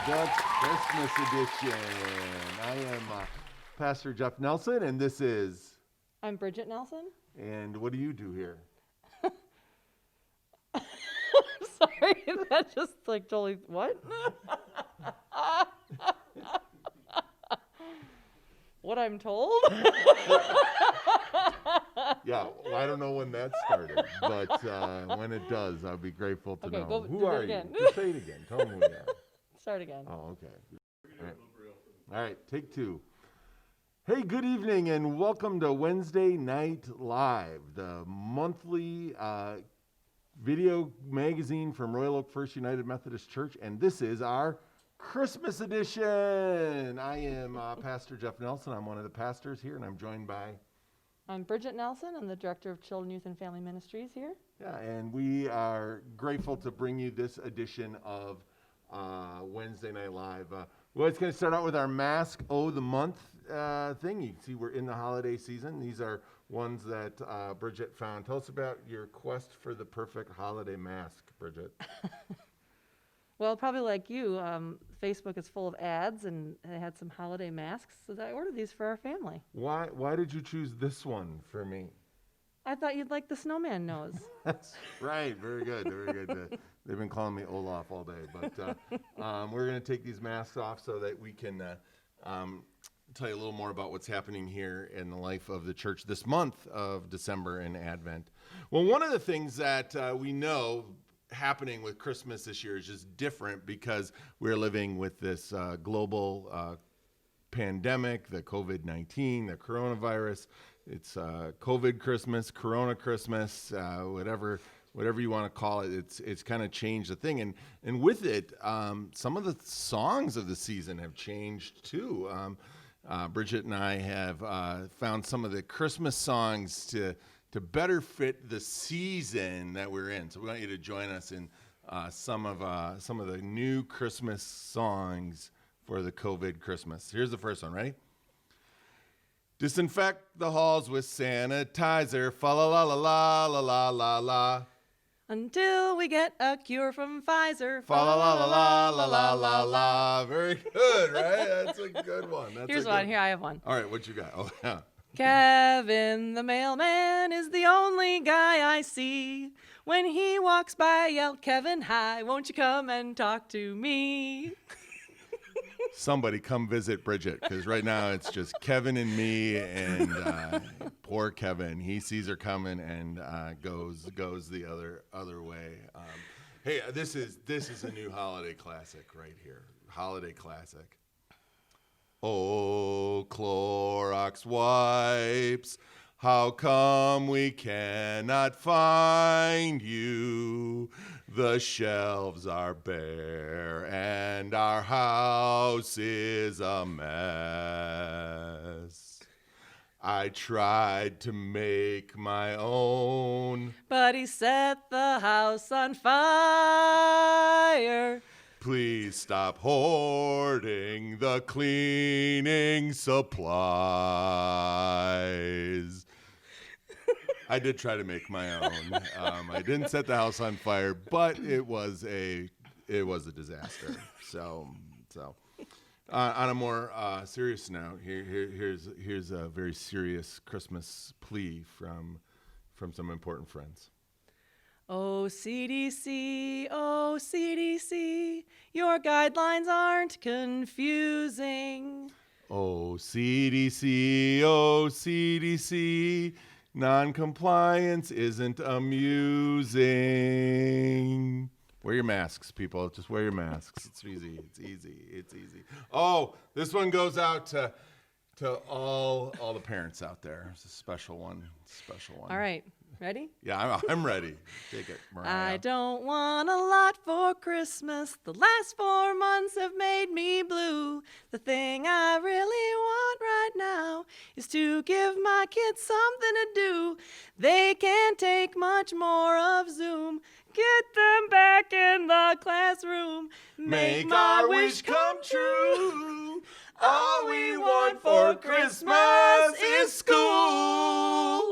Dutch Christmas edition. I am Pastor Jeff Nelson, and this is... I'm Bridget Nelson. And what do you do here? Sorry, that just like totally, what? What I'm told? Yeah, well, I don't know when that started, but when it does, I'll be grateful to Okay, know. go Who do are that you? again. Just say it again. Tell them who you are. Start again. Oh, okay. All right, take two. Hey, good evening, and welcome to Wednesday Night Live, the monthly video magazine from Royal Oak First United Methodist Church, and this is our Christmas edition. I am Pastor Jeff Nelson. I'm one of the pastors here, and I'm joined by... I'm Bridget Nelson. I'm the Director of Children, Youth, and Family Ministries here. Yeah, and we are grateful to bring you this edition of Wednesday Night Live. Well, it's going to start out with our Mask O' the Month thing. You can see we're in the holiday season. These are ones that Bridget found. Tell us about your quest for the perfect holiday mask, Bridget. Well, probably like you, Facebook is full of ads, and they had some holiday masks, so I ordered these for our family. Why did you choose this one for me? I thought you'd like the snowman nose. That's right. Very good. Very good. They've been calling me Olaf all day, but we're going to take these masks off so that we can tell you a little more about what's happening here in the life of the church this month of December and Advent. Well, one of the things that we know happening with Christmas this year is just different because we're living with this global pandemic, the COVID-19, the coronavirus. It's COVID Christmas, Corona Christmas, whatever you want to call it. It's kind of changed the thing, and with it, some of the songs of the season have changed too. Bridget and I have found some of the Christmas songs to better fit the season that we're in. So we want you to join us in some of the new Christmas songs for the COVID Christmas. Here's the first one. Ready? Disinfect the halls with sanitizer. Fa la la la la la la la la. Until we get a cure from Pfizer. Fa la la la la la la la la. Very good, right? That's a good one. Here's one. Here, I have one. All right, what you got? Oh, yeah. Kevin the mailman is the only guy I see. When he walks by, yell, Kevin, hi, won't you come and talk to me? Somebody come visit Bridget, because right now it's just Kevin and me, and poor Kevin. He sees her coming and goes the other way. Hey, this is a new holiday classic right here. Holiday classic. Oh, Clorox wipes, how come we cannot find you? The shelves are bare and our house is a mess. I tried to make my own, but he set the house on fire. Please stop hoarding the cleaning supplies. I did try to make my own. I didn't set the house on fire, but it was a disaster. So on a more serious note, here's a very serious Christmas plea from some important friends. Oh, CDC, your guidelines aren't confusing. Oh, CDC, non-compliance isn't amusing. Wear your masks, people. Just wear your masks. It's easy. Oh, this one goes out to all the parents out there. It's a special one. All right. Ready? Yeah, I'm ready. Take it, Mariah. I don't want a lot for Christmas. The last 4 months have made me blue. The thing I really want right now is to give my kids something to do. They can't take much more of Zoom. Get them back in the classroom. Make our wish come true. All we want for Christmas is school.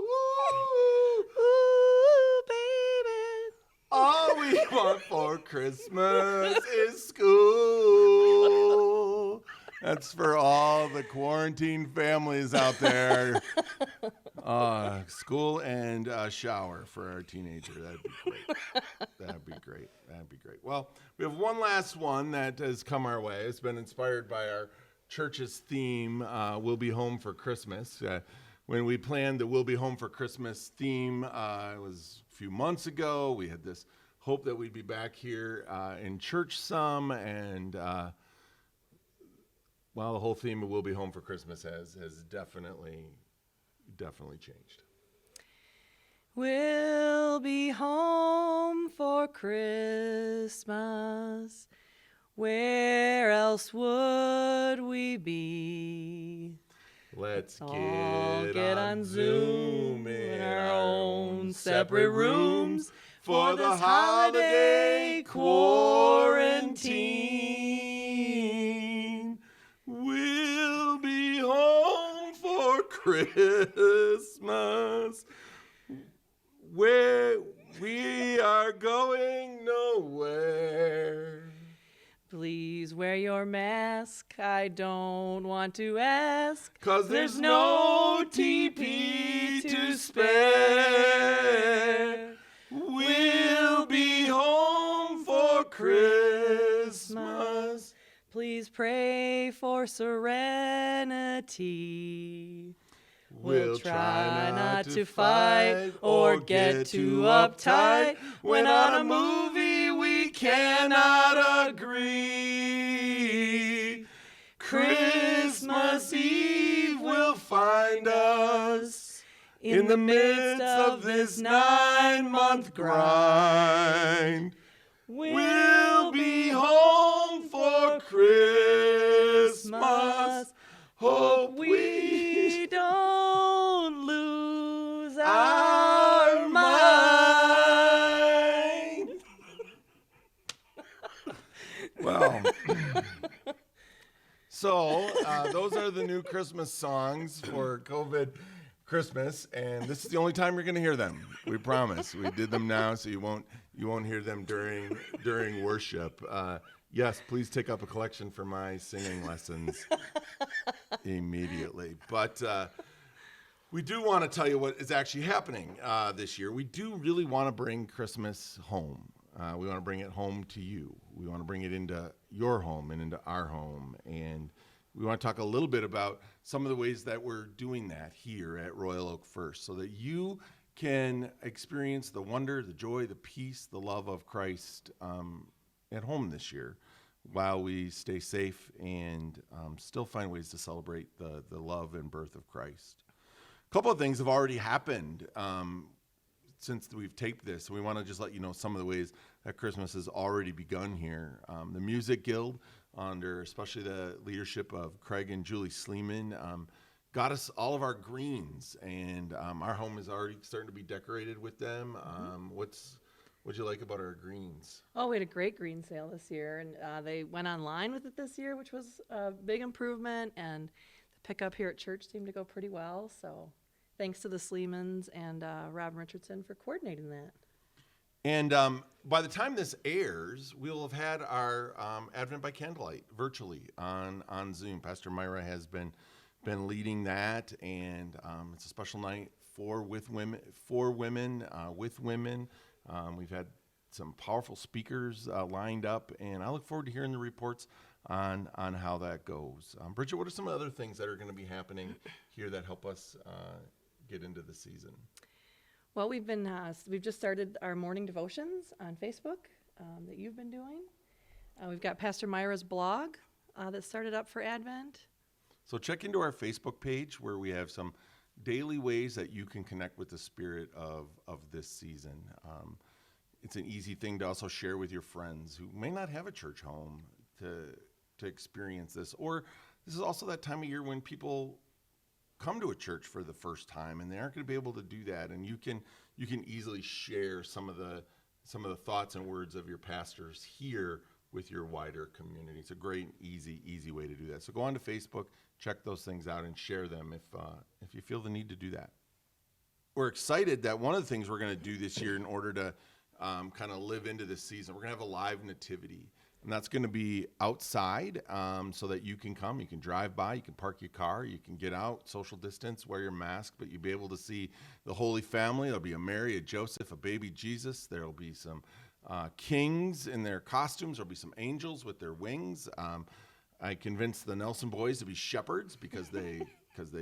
Ooh, baby. All we want want for Christmas is school. That's for all the quarantine families out there. School and shower for our teenager. That'd be great. That'd be great. That'd be great. Well, we have one last one that has come our way. It's been inspired by our church's theme, We'll Be Home for Christmas. When we planned the We'll Be Home for Christmas theme, it was a few months ago. We had this hope that we'd be back here in church some, and well, the whole theme of We'll Be Home for Christmas has definitely changed. We'll be home for Christmas. Where else would we be? Let's all get on Zoom in our own separate rooms for the holiday quarantine. We'll be home for Christmas. Where we are going nowhere. Please wear your mask. I don't want to ask. 'Cause there's no TP to spare. We'll be home for Christmas. Please pray for serenity. We'll try not to fight or get too uptight when on a movie we cannot agree. Christmas Eve will find us in the midst of this 9-month grind. We'll be home for Christmas. Hope we don't lose our mind. Well, so those are the new Christmas songs for COVID Christmas, and this is the only time you're going to hear them. We promise. We did them now, so you won't hear them during worship. Yes, please take up a collection for my singing lessons immediately. But we do want to tell you what is actually happening this year. We do really want to bring Christmas home. We want to bring it home to you. We want to bring it into your home and into our home. And we want to talk a little bit about some of the ways that we're doing that here at Royal Oak First, so that you can experience the wonder, the joy, the peace, the love of Christ at home this year, while we stay safe and still find ways to celebrate the love and birth of Christ. A couple of things have already happened since we've taped this. We want to just let you know some of the ways that Christmas has already begun here. The Music Guild, under especially the leadership of Craig and Julie Sleeman, got us all of our greens, and our home is already starting to be decorated with them. What'd you like about our greens? Oh, we had a great green sale this year, and they went online with it this year, which was a big improvement, and the pickup here at church seemed to go pretty well, so thanks to the Sleemans and Rob Richardson for coordinating that. And by the time this airs, we'll have had our Advent by Candlelight virtually on Zoom. Pastor Myra has been leading that, and it's a special night for women. We've had some powerful speakers lined up, and I look forward to hearing the reports on how that goes. Bridget, what are some other things that are going to be happening here that help us get into the season? Well, we've just started our morning devotions on Facebook that you've been doing. We've got Pastor Myra's blog that started up for Advent. So check into our Facebook page, where we have some daily ways that you can connect with the spirit of this season. It's an easy thing to also share with your friends who may not have a church home to experience this. Or this is also that time of year when people come to a church for the first time, and they aren't going to be able to do that. And you can easily share some of the thoughts and words of your pastors here with your wider community. It's a great, easy way to do that. So go on to Facebook, check those things out, and share them if you feel the need to do that. We're excited that one of the things we're going to do this year in order to kind of live into this season. We're going to have a live nativity. And that's going to be outside so that you can come. You can drive by. You can park your car. You can get out, social distance, wear your mask. But you'll be able to see the Holy Family. There'll be a Mary, a Joseph, a baby Jesus. There'll be some kings in their costumes. There'll be some angels with their wings. I convinced the Nelson boys to be shepherds because they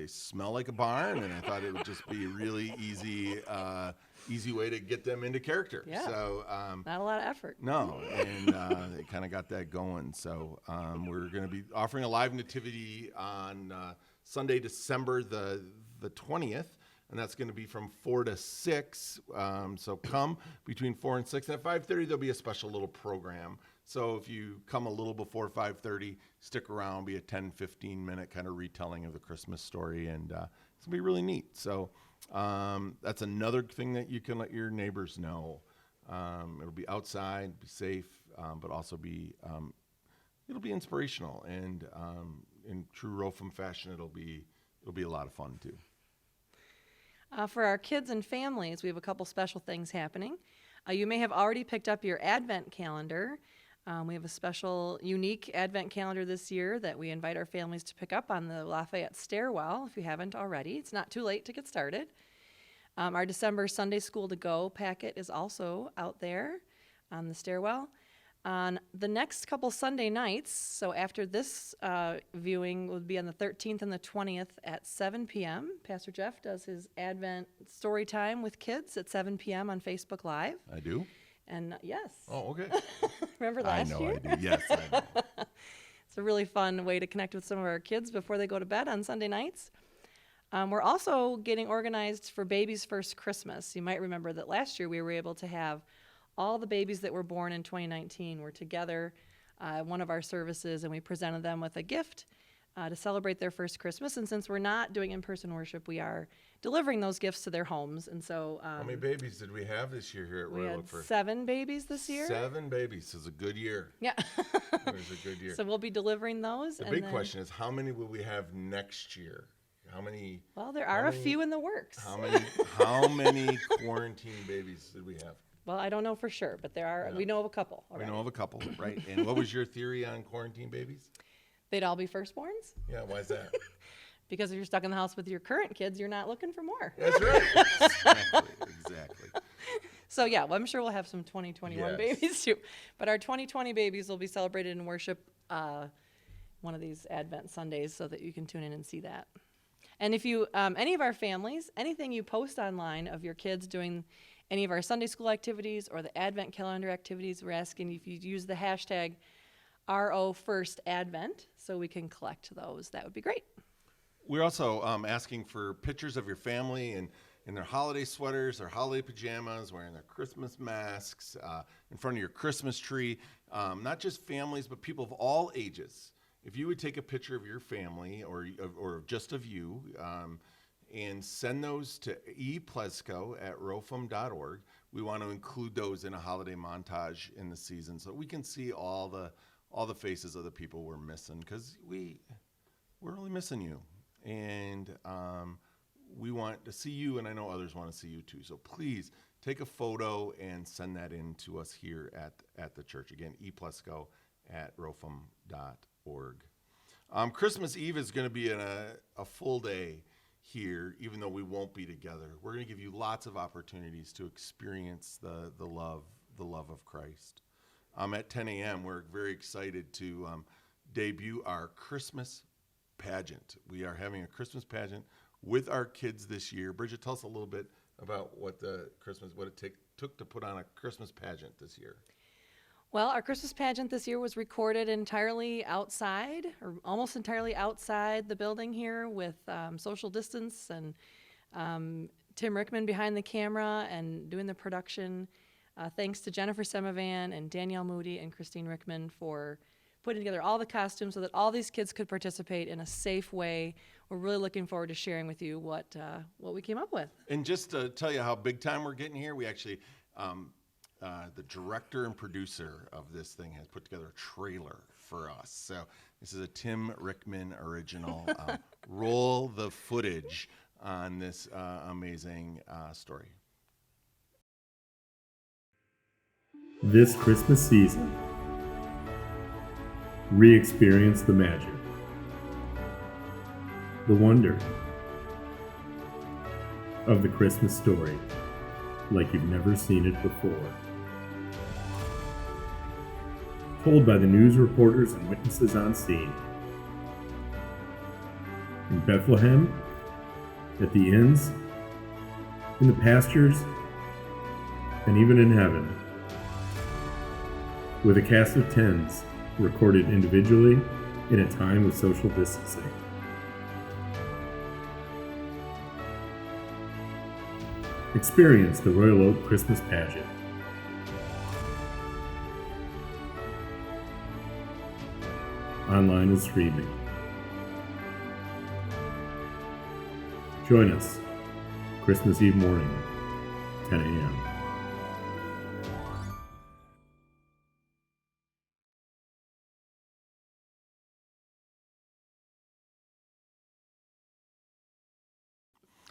smell like a barn. And I thought it would just be a really easy way to get them into character. Yeah. So Not a lot of effort. no, and they kind of got that going. So we're going to be offering a live nativity on Sunday, December the 20th, and that's going to be from 4 to 6. So come between 4 and 6. And at 5:30, there'll be a special little program. So if you come a little before 5:30, stick around, be a 10, 15-minute kind of retelling of the Christmas story, and it's going to be really neat. So that's another thing that you can let your neighbors know. It'll be outside, be safe, but also it'll be inspirational, and in true Rofum fashion, it'll be a lot of fun too. For our kids and families, we have a couple special things happening. You may have already picked up your Advent calendar. We have a special, unique Advent calendar this year that we invite our families to pick up on the Lafayette stairwell if you haven't already. It's not too late to get started. Our December Sunday School to Go packet is also out there on the stairwell. On the next couple Sunday nights, so after this viewing will be on the 13th and the 20th at 7 p.m. Pastor Jeff does his Advent story time with kids at 7 p.m. on Facebook Live. I do? And yes. Oh, okay. Remember last year? I know I do. Yes, I know. It's a really fun way to connect with some of our kids before they go to bed on Sunday nights. We're also getting organized for Baby's First Christmas. You might remember that last year we were able to have all the babies that were born in 2019 were together at one of our services, and we presented them with a gift to celebrate their first Christmas. And since we're not doing in-person worship, we are delivering those gifts to their homes. And so how many babies did we have this year here at we Royal had Oakford? 7 babies this year. 7 babies. This is a good year. Yeah. It was a good year. So we'll be delivering those. The big question is, how many will we have next year? How many? Well, there are a few in the works. How many quarantine babies did we have? Well, I don't know for sure, but there are. Yeah. We know of a couple already. We know of a couple, right? And what was your theory on quarantine babies? They'd all be firstborns? Yeah, why is that? Because if you're stuck in the house with your current kids, you're not looking for more. That's right. Exactly. So yeah, well, I'm sure we'll have some 2021 Yes. babies too. But our 2020 babies will be celebrated in worship one of these Advent Sundays, so that you can tune in and see that. And if you, any of our families, anything you post online of your kids doing any of our Sunday school activities or the Advent calendar activities, we're asking if you use the hashtag RO1StAdvent so we can collect those. That would be great. We're also asking for pictures of your family in their holiday sweaters, their holiday pajamas, wearing their Christmas masks, in front of your Christmas tree. Not just families, but people of all ages. If you would take a picture of your family or just of you and send those to eplesko@rofum.org, we want to include those in a holiday montage in the season so we can see all the faces of the people we're missing, because we're really missing you. And we want to see you, and I know others want to see you too. So please take a photo and send that in to us here at the church. Again, eplesko@rofum.org. Christmas Eve is going to be a full day here, even though we won't be together. We're going to give you lots of opportunities to experience the love of Christ. At 10 a.m., we're very excited to debut our Christmas pageant. We are having a Christmas pageant with our kids this year. Bridget, tell us a little bit about what it took to put on a Christmas pageant this year. Well, our Christmas pageant this year was recorded entirely outside, or almost entirely outside the building here, with social distance, and Tim Rickman behind the camera and doing the production. Thanks to Jennifer Semivan and Danielle Moody and Christine Rickman for putting together all the costumes so that all these kids could participate in a safe way. We're really looking forward to sharing with you what we came up with. And just to tell you how big time we're getting here, we actually, the director and producer of this thing has put together a trailer for us. So this is a Tim Rickman original. Roll the footage on this amazing story. This Christmas season, re-experience the magic, the wonder of the Christmas story like you've never seen it before. Told by the news reporters and witnesses on scene. In Bethlehem, at the inns, in the pastures, and even in heaven. With a cast of tens recorded individually in a time of social distancing. Experience the Royal Oak Christmas Pageant. Online and streaming. Join us Christmas Eve morning, 10 a.m.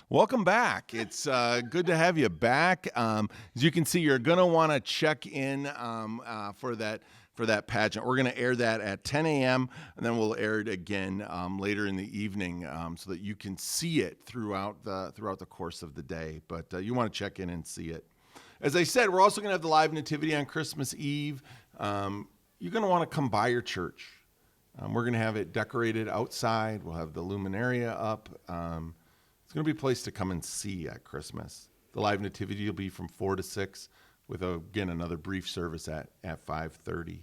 Welcome back. It's good to have you back. As you can see, you're going to want to check in for that pageant. We're going to air that at 10 a.m. and then we'll air it again later in the evening so that you can see it throughout the course of the day. But you want to check in and see it. As I said, we're also going to have the live nativity on Christmas Eve. You're going to want to come by your church. We're going to have it decorated outside. We'll have the luminaria up. It's going to be a place to come and see at Christmas. The live nativity will be from 4 to 6 with, again, another brief service at 5:30.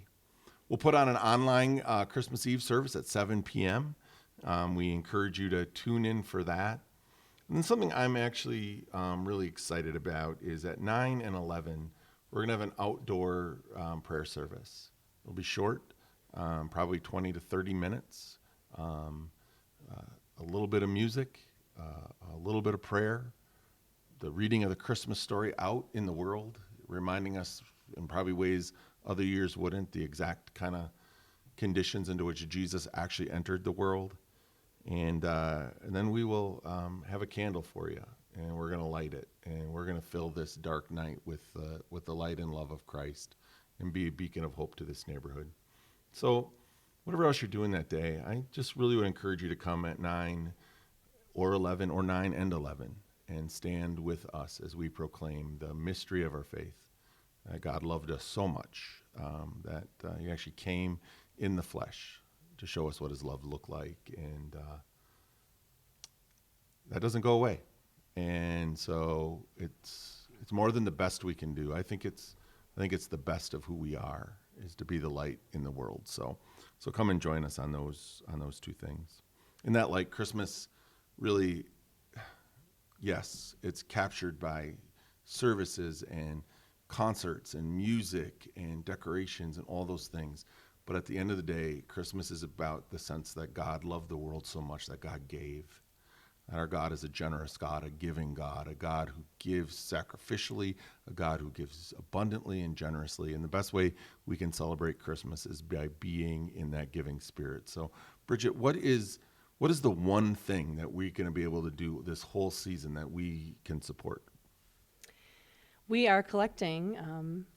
We'll put on an online Christmas Eve service at 7 p.m. We encourage you to tune in for that. And then something I'm actually really excited about is at 9 and 11, we're going to have an outdoor prayer service. It'll be short, probably 20 to 30 minutes, a little bit of music, a little bit of prayer, the reading of the Christmas story out in the world, reminding us in probably ways other years wouldn't, the exact kind of conditions into which Jesus actually entered the world. And then we will have a candle for you, and we're going to light it, and we're going to fill this dark night with the light and love of Christ and be a beacon of hope to this neighborhood. So whatever else you're doing that day, I just really would encourage you to come at 9 or 11 or 9 and 11 and stand with us as we proclaim the mystery of our faith. God loved us so much that he actually came in the flesh to show us what his love looked like, and that doesn't go away. And so it's more than the best we can do. I think it's the best of who we are, is to be the light in the world. So come and join us on those two things. In that light, Christmas really, yes, it's captured by services and concerts and music and decorations and all those things. But at the end of the day, Christmas is about the sense that God loved the world so much that God gave. And our God is a generous God, a giving God, a God who gives sacrificially, a God who gives abundantly and generously. And the best way we can celebrate Christmas is by being in that giving spirit. So, Bridget, what is the one thing that we're going to be able to do this whole season that we can support? We are collecting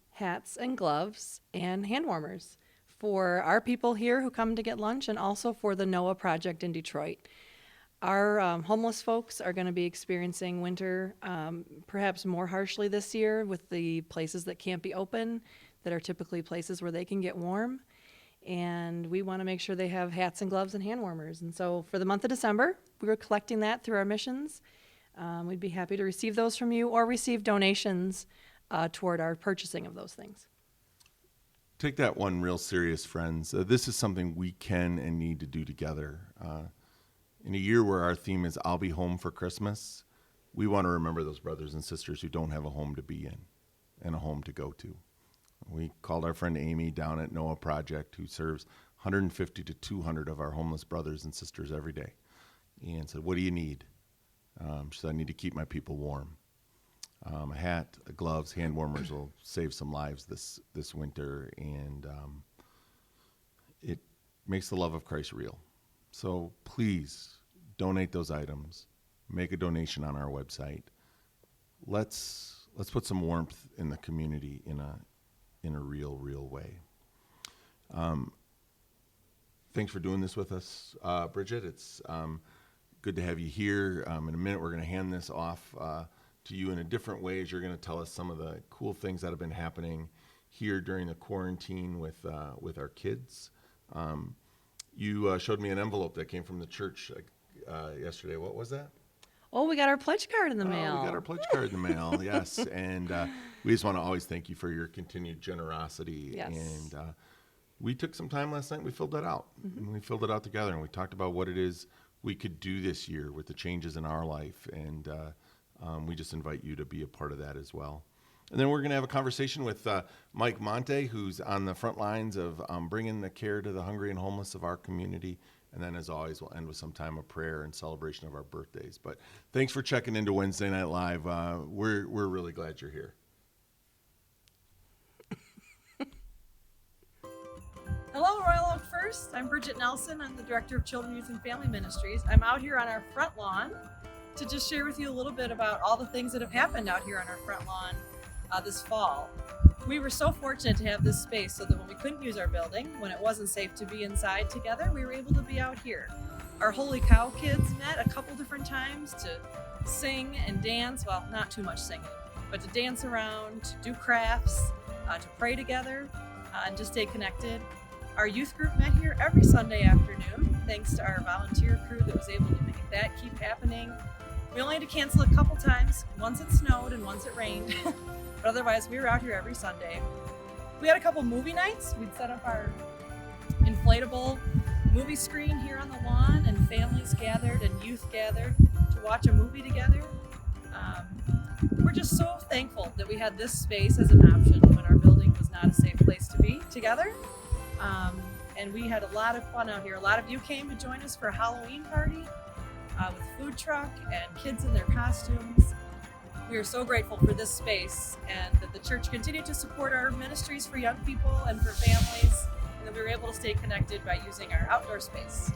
hats and gloves and hand warmers for our people here who come to get lunch, and also for the Noah Project in Detroit. Our homeless folks are going to be experiencing winter perhaps more harshly this year with the places that can't be open, that are typically places where they can get warm. And we want to make sure they have hats and gloves and hand warmers. And so for the month of December, we were collecting that through our missions. We'd be happy to receive those from you or receive donations toward our purchasing of those things. Take that one real serious, friends. This is something we can and need to do together. In a year where our theme is I'll be home for Christmas, we want to remember those brothers and sisters who don't have a home to be in and a home to go to. We called our friend Amy down at Noah Project, who serves 150 to 200 of our homeless brothers and sisters every day, and said, "What do you need?" She said, "I need to keep my people warm. A hat, gloves, hand warmers will save some lives this winter, and it makes the love of Christ real. So please donate those items. Make a donation on our website. Let's put some warmth in the community in in a real, real way. Thanks for doing this with us, Bridget. It's good to have you here. In a minute, we're going to hand this off to you in a different way as you're going to tell us some of the cool things that have been happening here during the quarantine with our kids. You showed me an envelope that came from the church yesterday. What was that? Oh, we got our pledge card in the Oh, mail. we got our pledge card in the mail, yes. And we just want to always thank you for your continued generosity. Yes. And we took some time last night and we filled that out. And we filled it out together and we talked about what it is we could do this year with the changes in our life. And we just invite you to be a part of that as well. And then we're going to have a conversation with Mike Monte, who's on the front lines of bringing the care to the hungry and homeless of our community. And then, as always, we'll end with some time of prayer and celebration of our birthdays. But thanks for checking into Wednesday Night Live. We're really glad you're here. Hello, Royal Oak First. I'm Bridget Nelson. I'm the Director of Children, Youth, and Family Ministries. I'm out here on our front lawn to just share with you a little bit about all the things that have happened out here on our front lawn this fall. We were so fortunate to have this space so that when we couldn't use our building, when it wasn't safe to be inside together, we were able to be out here. Our Holy Cow kids met a couple different times to sing and dance. Well, not too much singing, but to dance around, to do crafts, to pray together, and just stay connected. Our youth group met here every Sunday afternoon, thanks to our volunteer crew that was able to make that keep happening. We only had to cancel a couple times. Once it snowed and once it rained. But otherwise, we were out here every Sunday. We had a couple movie nights. We'd set up our inflatable movie screen here on the lawn, and families gathered and youth gathered to watch a movie together. We're just so thankful that we had this space as an option when our building was not a safe place to be together. And we had a lot of fun out here. A lot of you came to join us for a Halloween party with food truck and kids in their costumes. We are so grateful for this space and that the church continued to support our ministries for young people and for families, and that we were able to stay connected by using our outdoor space.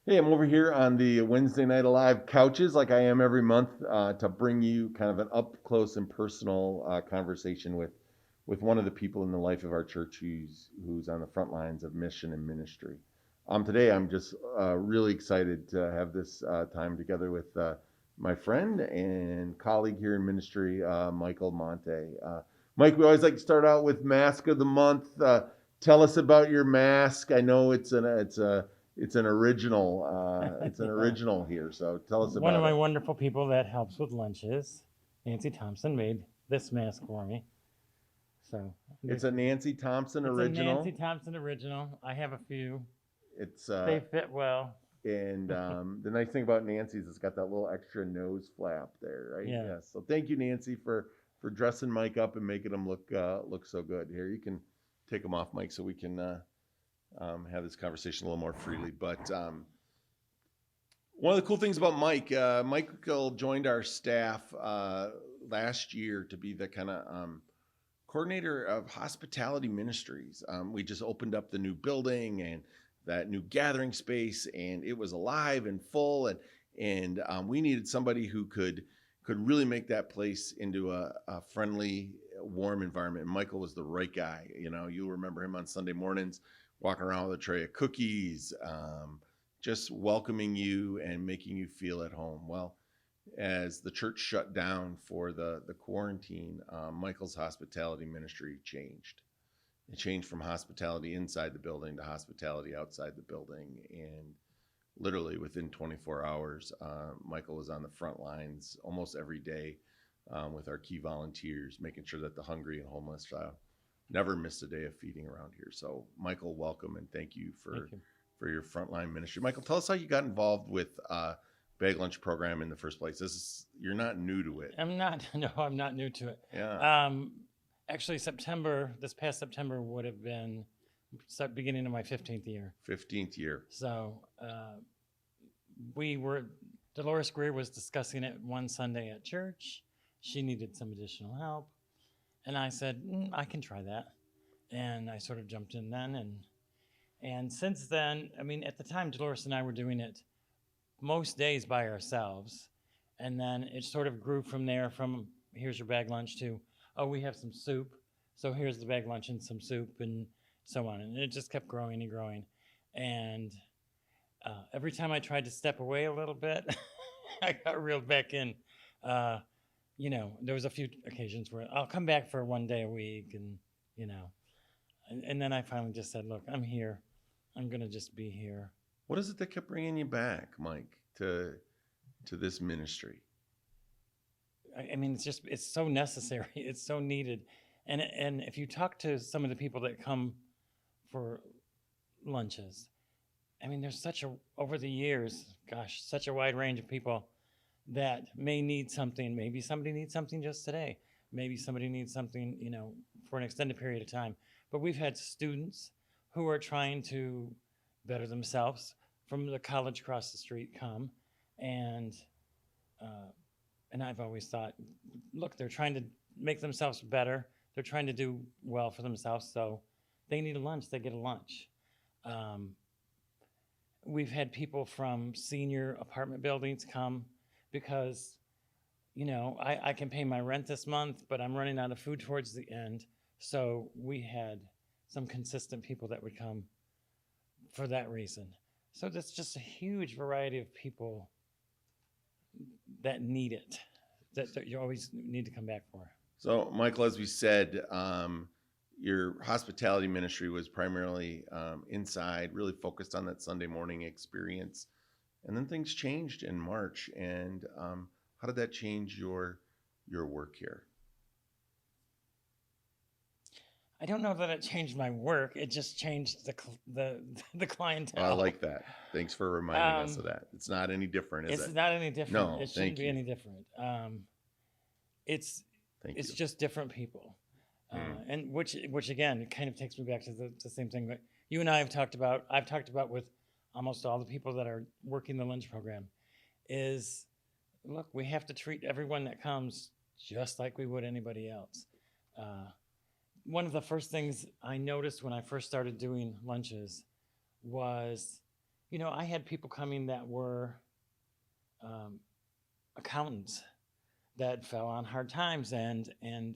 Hey, I'm over here on the Wednesday Night Alive couches like I am every month to bring you kind of an up close and personal conversation with one of the people in the life of our church who's on the front lines of mission and ministry. Today I'm just really excited to have this time together with my friend and colleague here in ministry, Michael Monte. Mike, we always like to start out with Mask of the Month. Tell us about your mask. I know it's an original. It's an original here. So tell us about One of my it. wonderful people that helps with lunches, Nancy Thompson, made this mask for me. So It's a Nancy Thompson it's original. a Nancy Thompson original. I have a few. It's They fit well. and the nice thing about Nancy's, it's got that little extra nose flap there, right? Yeah. So thank you, Nancy, for dressing Mike up and making him look so good. Here, you can take him off, Mike, so we can have this conversation a little more freely. But one of the cool things about Mike, Michael joined our staff last year to be the kind of coordinator of hospitality ministries. We just opened up the new building and that new gathering space, and it was alive and full, and we needed somebody who could really make that place into a friendly, warm environment. And Michael was the right guy. You know, you'll remember him on Sunday mornings walking around with a tray of cookies, just welcoming you and making you feel at home. Well, as the church shut down for the quarantine, Michael's hospitality ministry changed. It changed from hospitality inside the building to hospitality outside the building. And literally within 24 hours, Michael was on the front lines almost every day with our key volunteers, making sure that the hungry and homeless never missed a day of feeding around here. So Michael, welcome, and thank you for your frontline ministry. Michael, tell us how you got involved with Bag Lunch program in the first place. You're not new to it. I'm not new to it. Yeah. Actually, this past September would have been start beginning of my 15th year. 15th year. So Dolores Greer was discussing it one Sunday at church. She needed some additional help. And I said, I can try that. And I sort of jumped in then. And since then, I mean, at the time, Dolores and I were doing it most days by ourselves. And then it sort of grew from there, from here's your bag lunch to, oh, we have some soup. So here's the bag lunch and some soup and so on. And it just kept growing and growing. And every time I tried to step away a little bit, I got reeled back in. You know, there was a few occasions where I'll come back for 1 day a week and, you know, and then I finally just said, look, I'm here. I'm going to just be here. What is it that kept bringing you back, Mike, to this ministry? I mean, it's so necessary. It's so needed. And if you talk to some of the people that come for lunches, I mean, there's over the years, gosh, such a wide range of people that may need something. Maybe somebody needs something just today. Maybe somebody needs something, you know, for an extended period of time. But we've had students who are trying to better themselves from the college across the street come. And I've always thought, look, they're trying to make themselves better. They're trying to do well for themselves. So they need a lunch, they get a lunch. We've had people from senior apartment buildings come because, you know, I can pay my rent this month, but I'm running out of food towards the end. So we had some consistent people that would come for that reason. So that's just a huge variety of people that need it, that you always need to come back for. So, Michael, as we said, your hospitality ministry was primarily inside, really focused on that Sunday morning experience. And then things changed in March. And how did that change your work here? I don't know that it changed my work. It just changed the clientele. I like that. Thanks for reminding us of that. It's not any different, is it? It's not any different. No, it shouldn't be any different. It's just different people. And which again, it kind of takes me back to the same thing that you and I have talked about. I've talked about with almost all the people that are working the lunch program is, look, we have to treat everyone that comes just like we would anybody else. One of the first things I noticed when I first started doing lunches was, you know, I had people coming that were accountants that fell on hard times and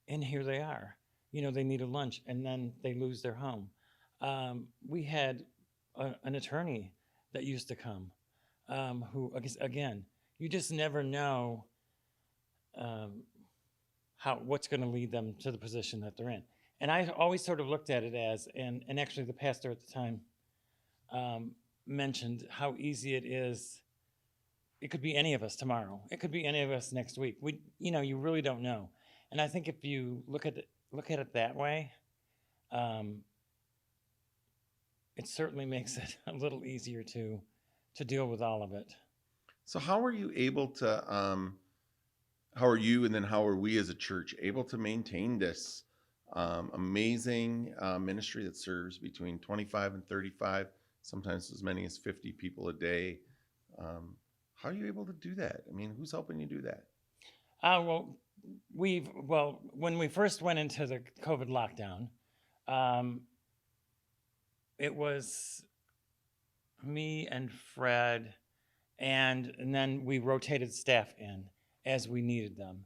here they are. You know, they need a lunch and then they lose their home. We had an attorney that used to come who, again, you just never know what's going to lead them to the position that they're in. And I always sort of looked at it as, and actually the pastor at the time mentioned how easy it is. It could be any of us tomorrow. It could be any of us next week. You really don't know. And I think if you look at it that way, it certainly makes it a little easier to deal with all of it. So how are you able to, how are you and then how are we as a church able to maintain this amazing ministry that serves between 25 and 35, sometimes as many as 50 people a day? How are you able to do that? I mean, who's helping you do that? When we first went into the COVID lockdown, it was me and Fred, and then we rotated staff in as we needed them.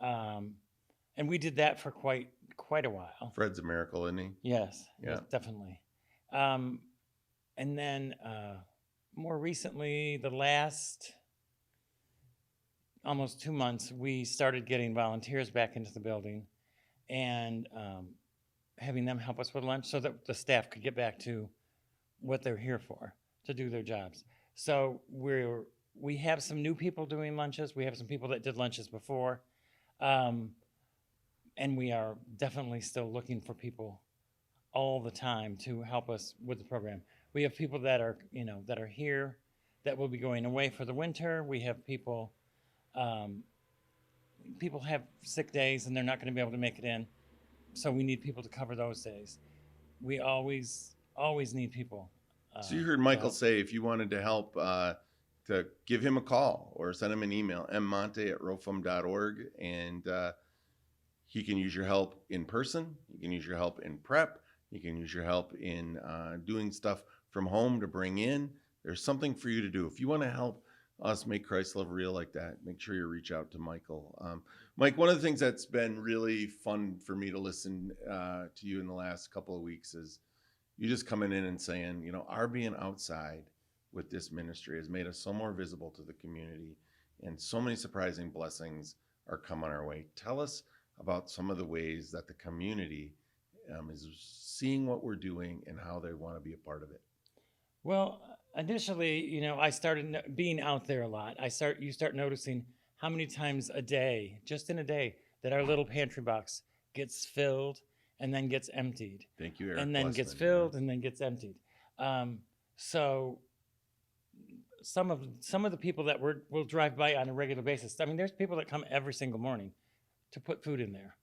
And we did that for quite a while. Fred's a miracle, isn't he? Yes, Yeah. yes, definitely. And then more recently, the last almost 2 months, we started getting volunteers back into the building and having them help us with lunch so that the staff could get back to what they're here for, to do their jobs. So we have some new people doing lunches. We have some people that did lunches before. And we are definitely still looking for people all the time to help us with the program. We have people that are here that will be going away for the winter. We have people have sick days and they're not going to be able to make it in. So we need people to cover those days. we always need people. So you heard to Michael help. say if you wanted to help, to give him a call or send him an email, mmonte@rofum.org, and he can use your help in person. He can use your help in prep. He can use your help in doing stuff from home to bring in. There's something for you to do. If you want to help us make Christ love real like that, make sure you reach out to Michael. Mike, one of the things that's been really fun for me to listen to you in the last couple of weeks is you just coming in and saying, you know, our being outside with this ministry has made us so more visible to the community, and so many surprising blessings are coming our way. Tell us about some of the ways that the community is seeing what we're doing and how they want to be a part of it. Well, initially, you know, I started being out there a lot. You start noticing how many times a day, just in a day, that our little pantry box gets filled and then gets emptied, Thank you, Eric. and then gets Blessman. filled and then gets emptied. So some of the people that will drive by on a regular basis. I mean, there's people that come every single morning to put food in there,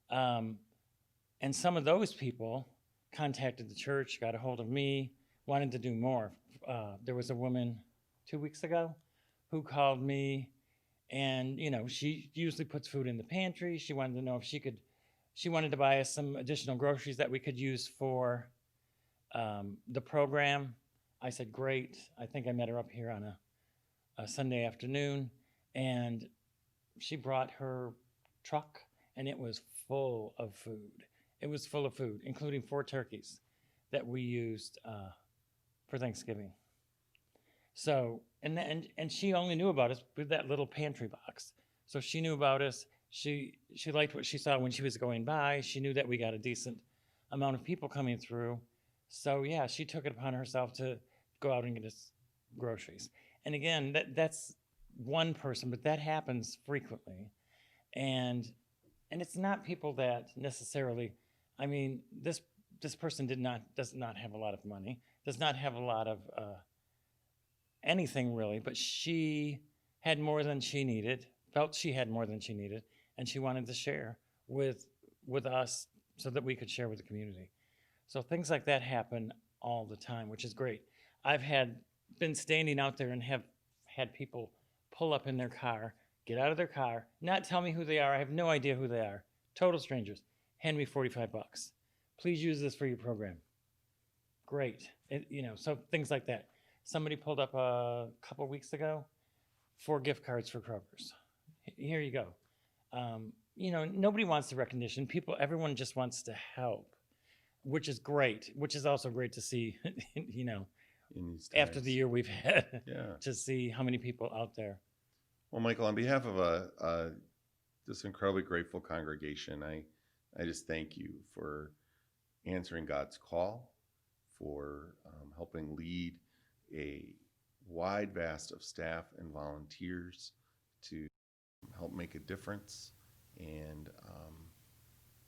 and some of those people contacted the church, got a hold of me, wanted to do more. There was a woman 2 weeks ago who called me, and you know, she usually puts food in the pantry. She wanted to know if she wanted to buy us some additional groceries that we could use for the program. I said, great. I think I met her up here on a Sunday afternoon, and she brought her truck, and it was full of food. It was full of food, including 4 turkeys that we used for Thanksgiving. So, and she only knew about us with that little pantry box. So she knew about us. She liked what she saw when she was going by. She knew that we got a decent amount of people coming through. So yeah, she took it upon herself to go out and get us groceries. And again, that's one person, but that happens frequently. And it's not people that necessarily, I mean, this person does not have a lot of money, does not have a lot of anything really, but she had more than she needed, felt she had more than she needed, and she wanted to share with us so that we could share with the community. So things like that happen all the time, which is great. I've been standing out there and have had people pull up in their car, get out of their car, not tell me who they are. I have no idea who they are. Total strangers. Hand me $45. Please use this for your program. Great. So things like that. Somebody pulled up a couple weeks ago 4 gift cards for Kroger's. Here you go. Nobody wants the recognition. Everyone just wants to help, which is great, which is also great to see, In these after times. the year we've had, Yeah. to see how many people out there. Well, Michael, on behalf of this incredibly grateful congregation, I just thank you for answering God's call, for helping lead a wide vast of staff and volunteers to help make a difference. And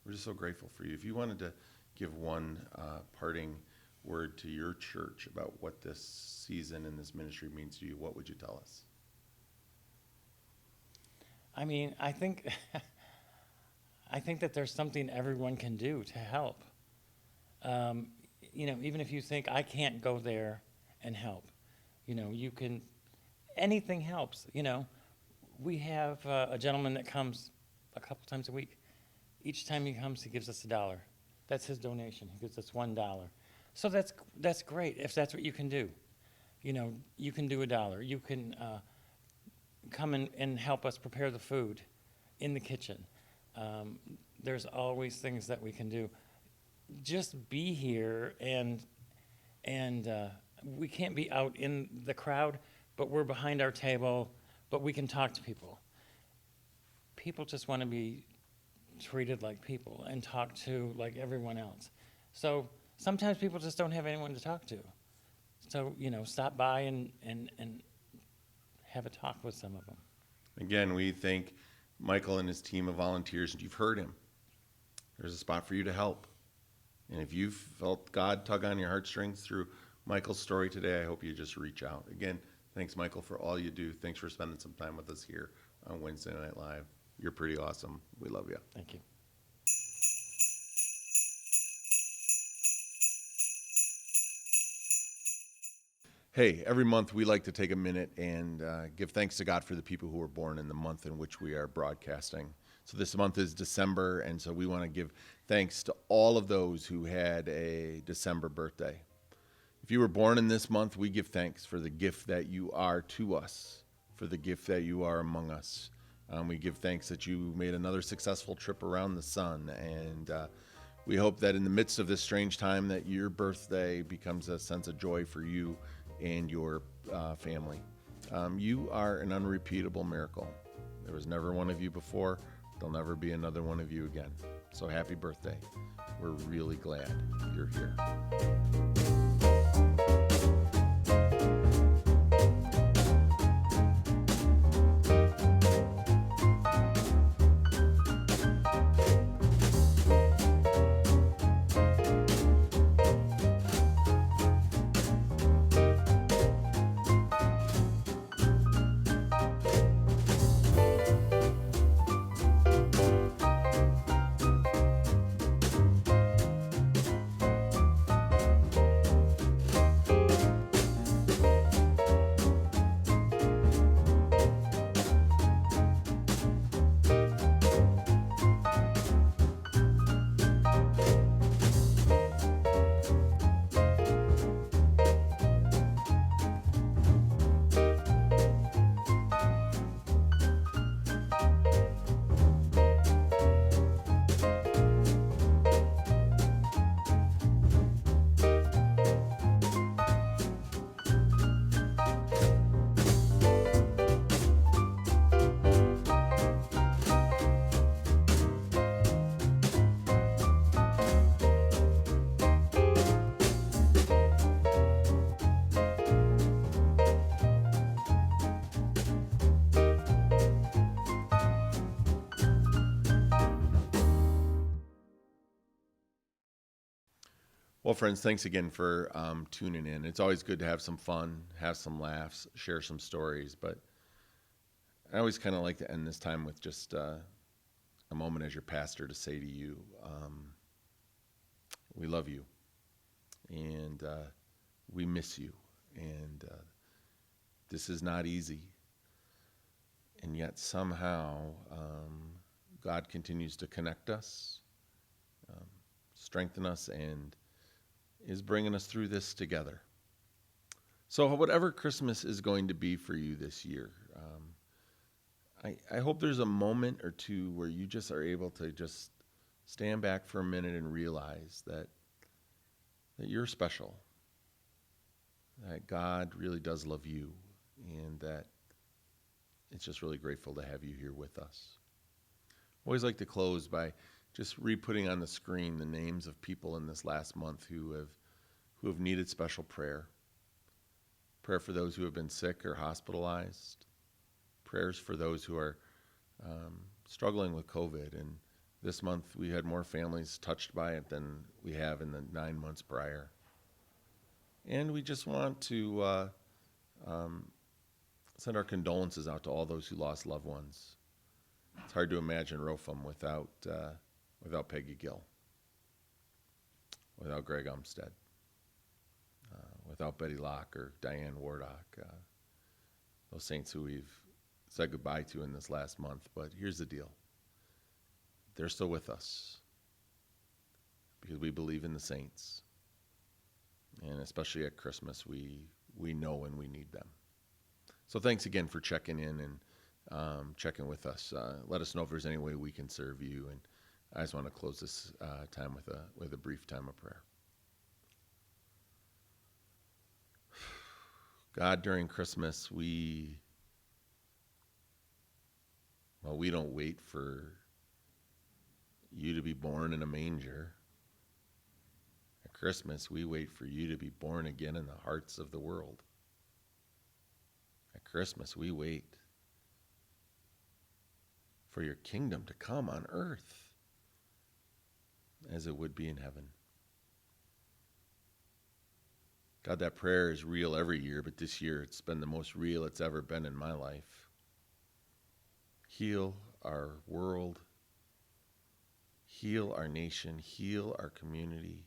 we're just so grateful for you. If you wanted to give one parting word to your church about what this season and this ministry means to you, what would you tell us? I mean, I think that there's something everyone can do to help. Even if you think I can't go there and help, you can. Anything helps. We have a gentleman that comes a couple times a week. Each time he comes, he gives us $1. That's his donation. He gives us $1. So that's great if that's what you can do. You can do $1. You can come and help us prepare the food in the kitchen. There's always things that we can do. Just be here, and we can't be out in the crowd, but we're behind our table, but we can talk to people. People just want to be treated like people and talked to like everyone else. So sometimes people just don't have anyone to talk to. So, stop by and have a talk with some of them. Again, we thank Michael and his team of volunteers. You've heard him. There's a spot for you to help. And if you've felt God tug on your heartstrings through Michael's story today, I hope you just reach out. Again, thanks, Michael, for all you do. Thanks for spending some time with us here on Wednesday Night Live. You're pretty awesome. We love you. Thank you. Hey, every month we like to take a minute and give thanks to God for the people who were born in the month in which we are broadcasting. So this month is December, and so we want to give thanks to all of those who had a December birthday. If you were born in this month, we give thanks for the gift that you are to us, for the gift that you are among us. We give thanks that you made another successful trip around the sun, and we hope that in the midst of this strange time that your birthday becomes a sense of joy for you and your family. You are an unrepeatable miracle. There was never one of you before. There'll never be another one of you again. So happy birthday. We're really glad you're here. Well, friends, thanks again for tuning in. It's always good to have some fun, have some laughs, share some stories. But I always kind of like to end this time with just a moment as your pastor to say to you, we love you, and we miss you. And this is not easy. And yet somehow God continues to connect us, strengthen us, and is bringing us through this together. So whatever Christmas is going to be for you this year, I hope there's a moment or two where you just are able to just stand back for a minute and realize that you're special, that God really does love you, and that it's just really grateful to have you here with us. I always like to close by just re-putting on the screen the names of people in this last month who have needed special prayer. Prayer for those who have been sick or hospitalized. Prayers for those who are struggling with COVID. And this month we had more families touched by it than we have in the 9 months prior. And we just want to send our condolences out to all those who lost loved ones. It's hard to imagine Rofum without Peggy Gill, without Greg Umstead, without Betty Locke or Diane Wardock, those saints who we've said goodbye to in this last month. But here's the deal. They're still with us because we believe in the saints. And especially at Christmas, we know when we need them. So thanks again for checking in and checking with us. Let us know if there's any way we can serve you. And I just want to close this time with a brief time of prayer. God, during Christmas, we don't wait for you to be born in a manger. At Christmas, we wait for you to be born again in the hearts of the world. At Christmas, we wait for your kingdom to come on earth as it would be in heaven. God, that prayer is real every year, but this year it's been the most real it's ever been in my life. Heal our world, heal our nation, heal our community.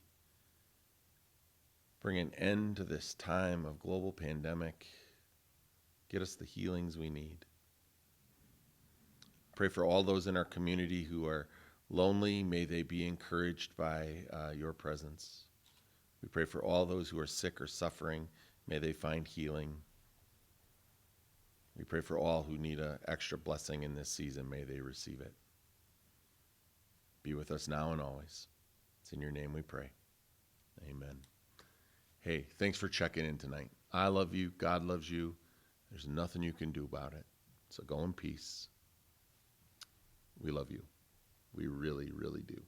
bring an end to this time of global pandemic. Get us the healings we need. Pray for all those in our community who are lonely. May they be encouraged by your presence. We pray for all those who are sick or suffering. May they find healing. We pray for all who need an extra blessing in this season. May they receive it. Be with us now and always. It's in your name we pray. Amen. Hey, thanks for checking in tonight. I love you. God loves you. There's nothing you can do about it. So go in peace. We love you. We really, really do.